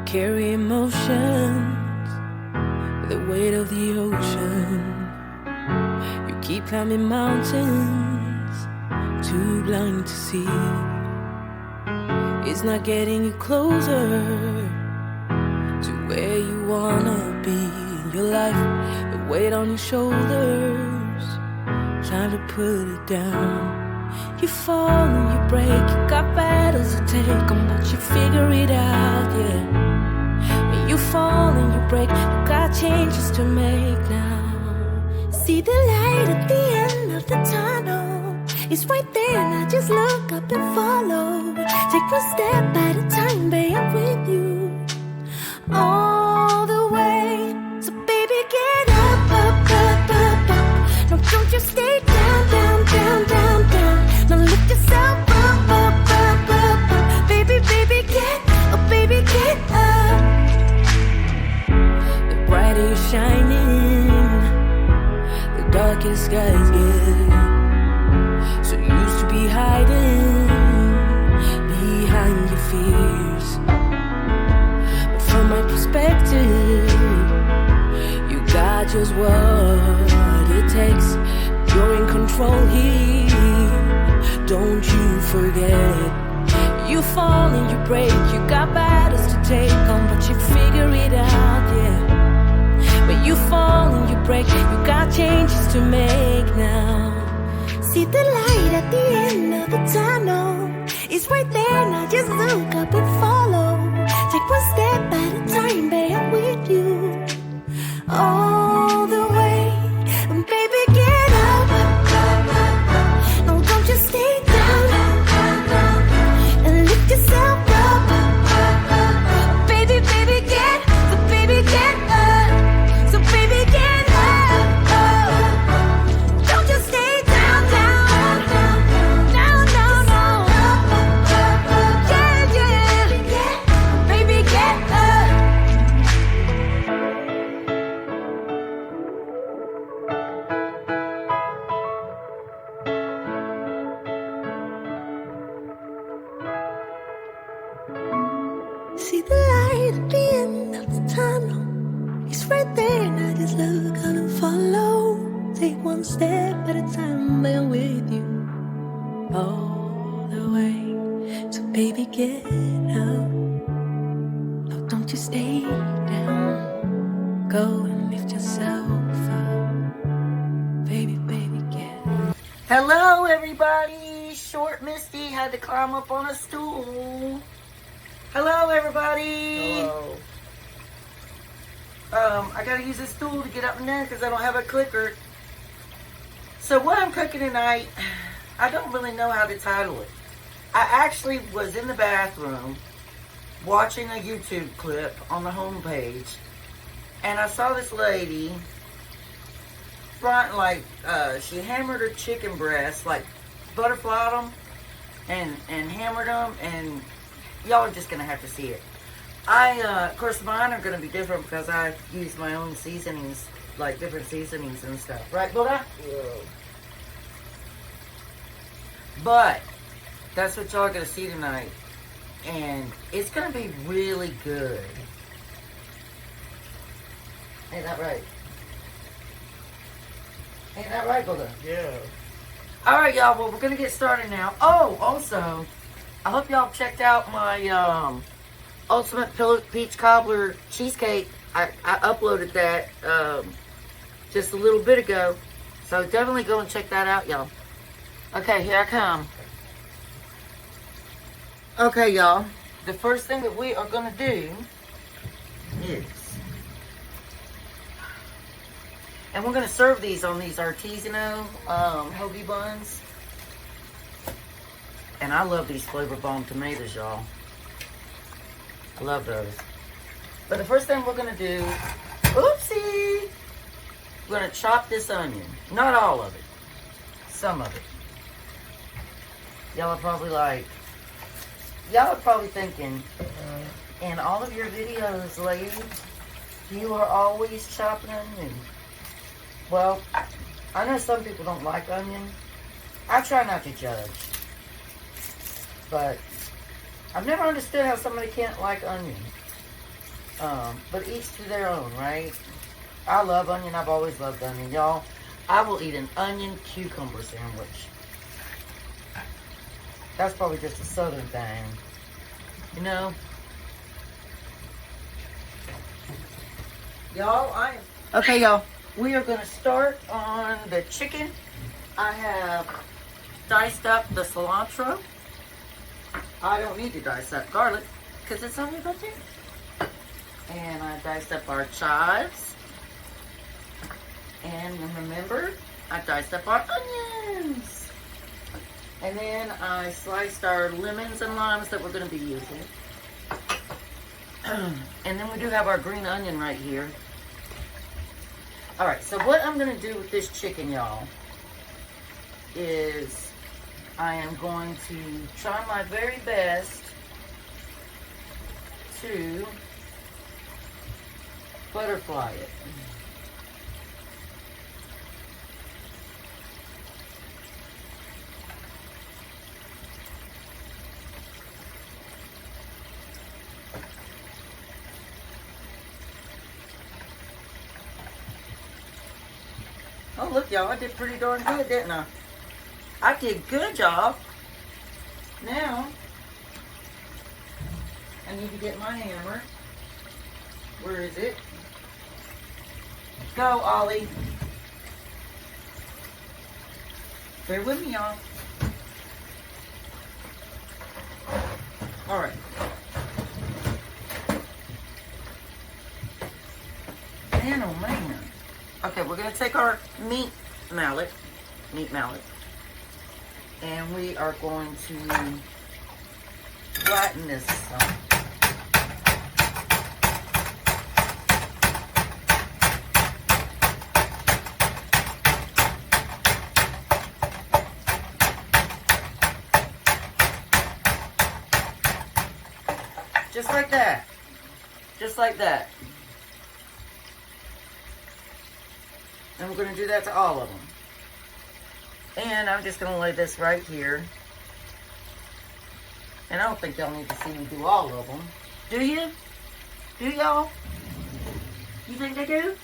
carry emotions, the weight of the ocean. You keep climbing mountains, too blind to see. It's not getting you closer to where you wanna be in your life. The weight on your shoulders, trying to put it down. You fall and you break, you got battles to take on, but you figure it out, yeah. When you fall and you break, you got changes to make now. See the light at the end of the tunnel, it's right there, now just look up and follow. Take one step at a time, babe, I'm with you all the way. So baby, get up, up, up, up, up. No, don't you stay down, down, down, down, down. Now lift yourself up, up, up, up, up. Baby, baby, get up, baby, get up. The brighter you're shining, the darker the skies get. So used to be hiding behind your fears, but from my perspective, you got just what it takes. You're in control here, don't you forget. You fall and you break, you got battles to take on, but you figure it out, yeah. When you fall and you break, you got changes to make now. See the light at the end of the tunnel, it's right there, now just look up and follow. Take one step at a time, babe, I'm with you all the way. And baby, get up, no, don't just stay down, and lift yourself up. Baby, baby, get, so baby, get up. So baby, get up. Don't just stay down, down, down, down, down. Yeah, yeah. Baby, get up. See the light at the end of the tunnel, it's right there, now just look up and follow. Take one step at a time, babe, I'm with you all the way. So baby, get up, no, don't you stay down. Go and lift yourself up. Baby, baby, get up. Hello, everybody. Short Misty had to climb up on a stool. Hello, everybody. Hello. I gotta use this stool to get up in there because I don't have a clicker. So what I'm cooking tonight, I don't really know how to title it. I actually was in the bathroom watching a YouTube clip on the homepage, and I saw this lady front like she hammered her chicken breasts, like butterflied them and hammered them, and y'all are just gonna have to see it. Of course, mine are gonna be different because I use my own seasonings, like different seasonings and stuff, right, Buddha? Yeah. But that's what y'all are gonna see tonight, and it's gonna be really good. Ain't that right? Ain't that right, Buddha? Yeah. All right, y'all. Well, we're gonna get started now. Oh, also, I hope y'all checked out my Ultimate Peach Cobbler Cheesecake. I uploaded that just a little bit ago. So definitely go and check that out, y'all. Okay, here I come. Okay, y'all. The first thing that we are going to do is... And we're going to serve these on these artisanal hoagie buns. And I love these flavor bomb tomatoes, y'all. I love those. But the first thing we're going to do, oopsie, we're going to chop this onion. Not all of it. Some of it. Y'all are probably like, y'all are probably thinking, in all of your videos, lady, you are always chopping onion. Well, I know some people don't like onion. I try not to judge. But I've never understood how somebody can't like onion. But each to their own, right? I love onion. I've always loved onion, y'all. I will eat an onion cucumber sandwich. That's probably just a southern thing. You know? Y'all, okay, y'all. We are going to start on the chicken. I have diced up the cilantro. I don't need to dice up garlic because it's only right there. And I diced up our chives. And remember, I diced up our onions. And then I sliced our lemons and limes that we're going to be using. And then we do have our green onion right here. Alright, so what I'm going to do with this chicken, y'all, is I am going to try my very best to butterfly it. Oh, look, y'all, I did pretty darn good, didn't I? I did good, y'all. Now, I need to get my hammer. Where is it? Go, Ollie. Bear with me, y'all. All right. Man, oh, man. Okay, we're going to take our meat mallet, and we are going to flatten this some. Just like that. Just like that. And we're going to do that to all of them. And I'm just going to lay this right here. And I don't think y'all need to see me do all of them. Do you? Do y'all? You think they do?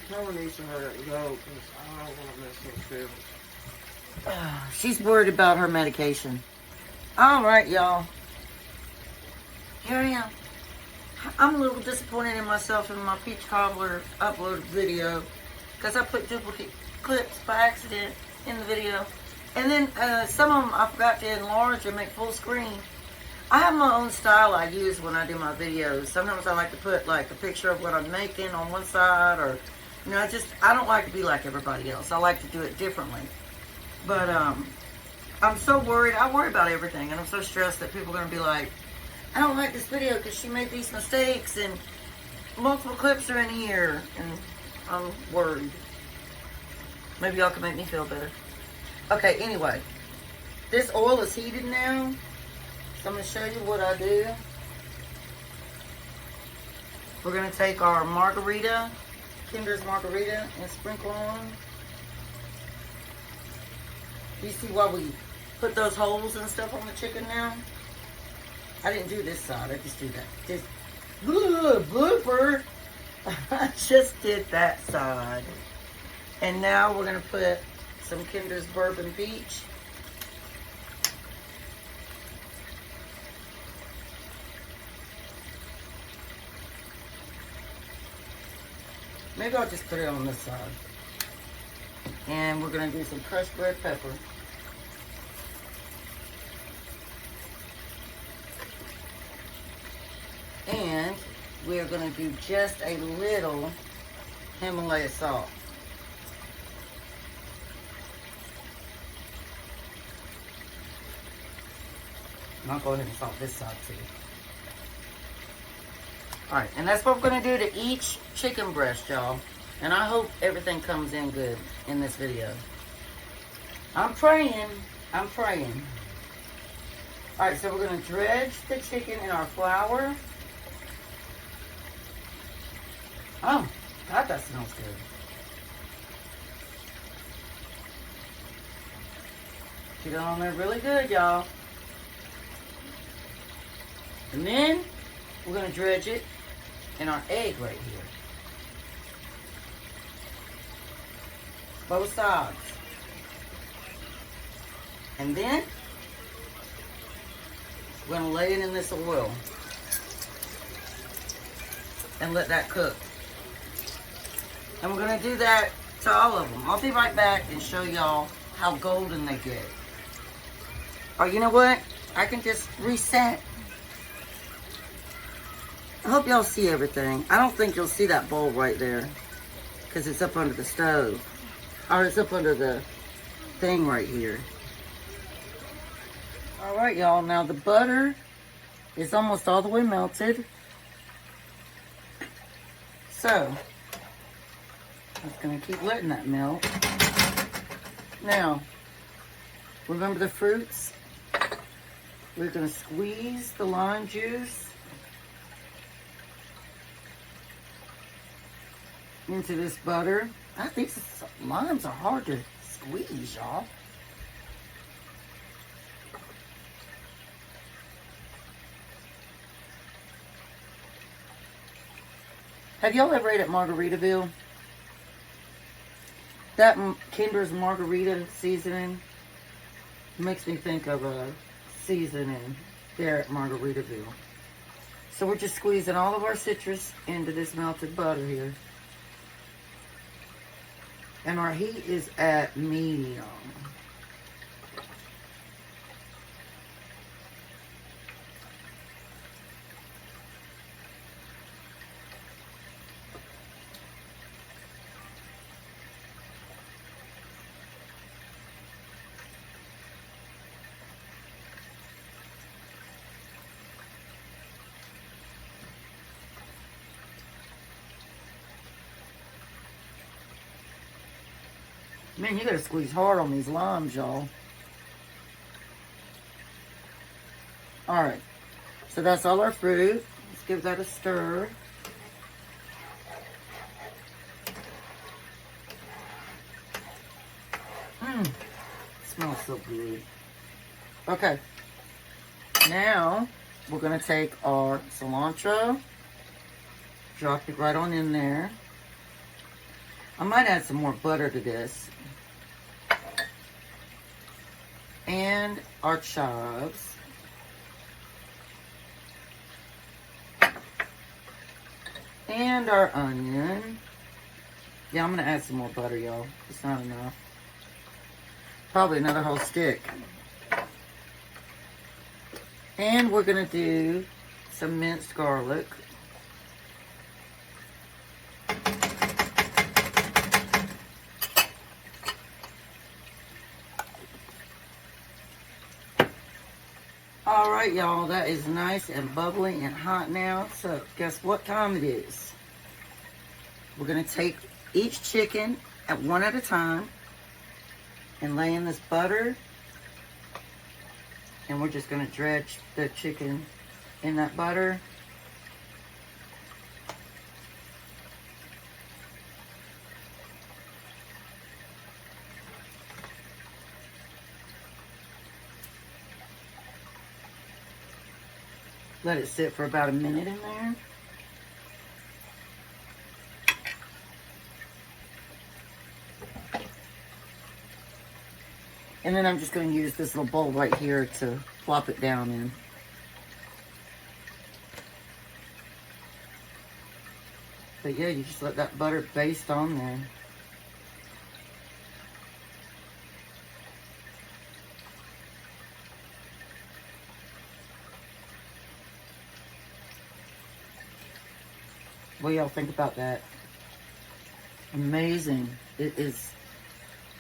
Someone needs to hurry up and go because I don't want to miss no feelings. She's worried about her medication. Alright, y'all. Here I am. I'm a little disappointed in myself in my peach cobbler uploaded video because I put duplicate clips by accident in the video. And then some of them I forgot to enlarge and make full screen. I have my own style I use when I do my videos. Sometimes I like to put like a picture of what I'm making on one side, or you know, I don't like to be like everybody else. I like to do it differently. But I'm so worried. I worry about everything, and I'm so stressed that people are going to be like, I don't like this video because she made these mistakes and multiple clips are in here, and I'm worried. Maybe y'all can make me feel better. Okay, anyway, this oil is heated now, so I'm going to show you what I do. We're going to take our margarita, Kinder's margarita, and sprinkle on. You see why we put those holes and stuff on the chicken now? I didn't do this side, I just do that. Just, blooper! I just did that side. And now we're going to put some Kinder's Bourbon Peach. Maybe I'll just put it on this side. And we're going to do some crushed red pepper. And we're going to do just a little Himalaya salt. And I'll go ahead and salt this side too. Alright, and that's what we're going to do to each chicken breast, y'all. And I hope everything comes in good in this video. I'm praying. I'm praying. Alright, so we're going to dredge the chicken in our flour. Oh, God, that smells good. Get it on there really good, y'all. And then we're going to dredge it and our egg right here. Both sides. And then we're going to lay it in this oil and let that cook. And we're going to do that to all of them. I'll be right back and show y'all how golden they get. Or you know what? I can just reset. I hope y'all see everything. I don't think you'll see that bowl right there because it's up under the stove. Or it's up under the thing right here. Alright, y'all. Now the butter is almost all the way melted. So, I'm just going to keep letting that melt. Now, remember the fruits? We're going to squeeze the lime juice into this butter. I think limes are hard to squeeze, y'all. Have y'all ever ate at Margaritaville? That Kinder's margarita seasoning makes me think of a seasoning there at Margaritaville. So we're just squeezing all of our citrus into this melted butter here. And our heat is at medium. Man, you gotta squeeze hard on these limes, y'all. Alright, so that's all our fruit. Let's give that a stir. Smells so good. Okay, now we're gonna take our cilantro, drop it right on in there. I might add some more butter to this. And our chives. And our onion. Yeah, I'm going to add some more butter, y'all. It's not enough. Probably another whole stick. And we're going to do some minced garlic. Alright, y'all, that is nice and bubbly and hot now. So, guess what time it is? We're going to take each chicken at one at a time and lay in this butter. And we're just going to dredge the chicken in that butter. Let it sit for about a minute in there. And then I'm just going to use this little bowl right here to plop it down in. But yeah, you just let that butter baste on there. What do y'all think about that? Amazing. It is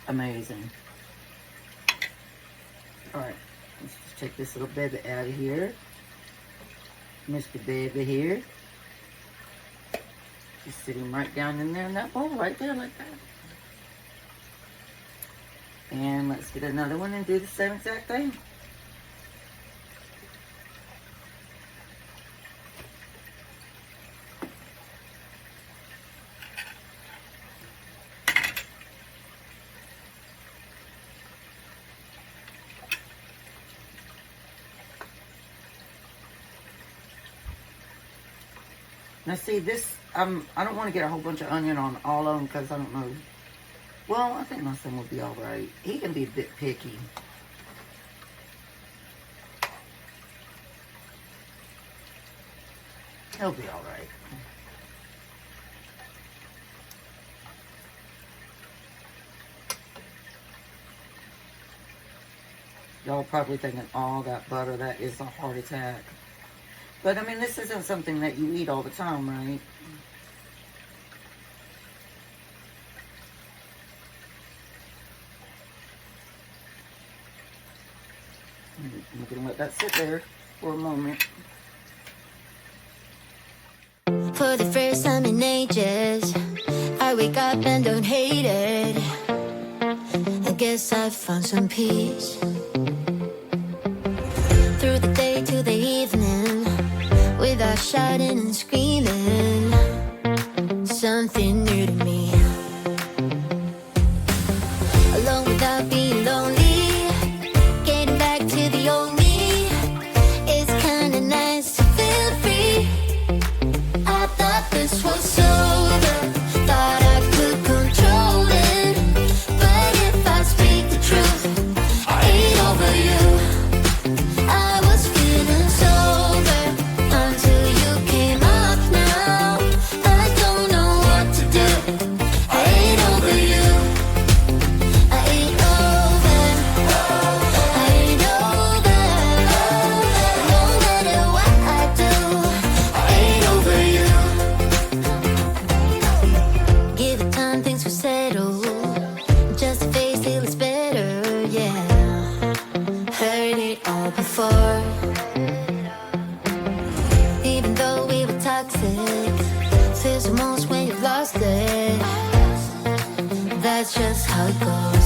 amazing. Alright, let's just take this little baby out of here. Mr. Baby here. Just sit him right down in there in that bowl, right there, like that. And let's get another one and do the same exact thing. Now see this, I don't want to get a whole bunch of onion on all of them because I don't know. Well, I think my son will be all right. He can be a bit picky. He'll be all right. Y'all probably thinking, oh, that butter, that is a heart attack. But, I mean, this isn't something that you eat all the time, right? I'm going to let that sit there for a moment. For the first time in ages, I wake up and don't hate it. I guess I found some peace. Through the day to the evening, without shouting and screaming, something new to me. Alone without being lonely, getting back to the old me. It's kinda nice to feel free. I thought this was over, thought I could control it. But if I speak the truth, I ain't over you. I was feeling sober until you came up now. I don't know what to do. I ain't over you. I ain't over. I ain't over. No matter what I do, I ain't over you. Give it time, things will settle. Just a face till it's better, yeah. Heard it all before. Even though we were toxic, feels the most when you've lost it. That's just how it goes.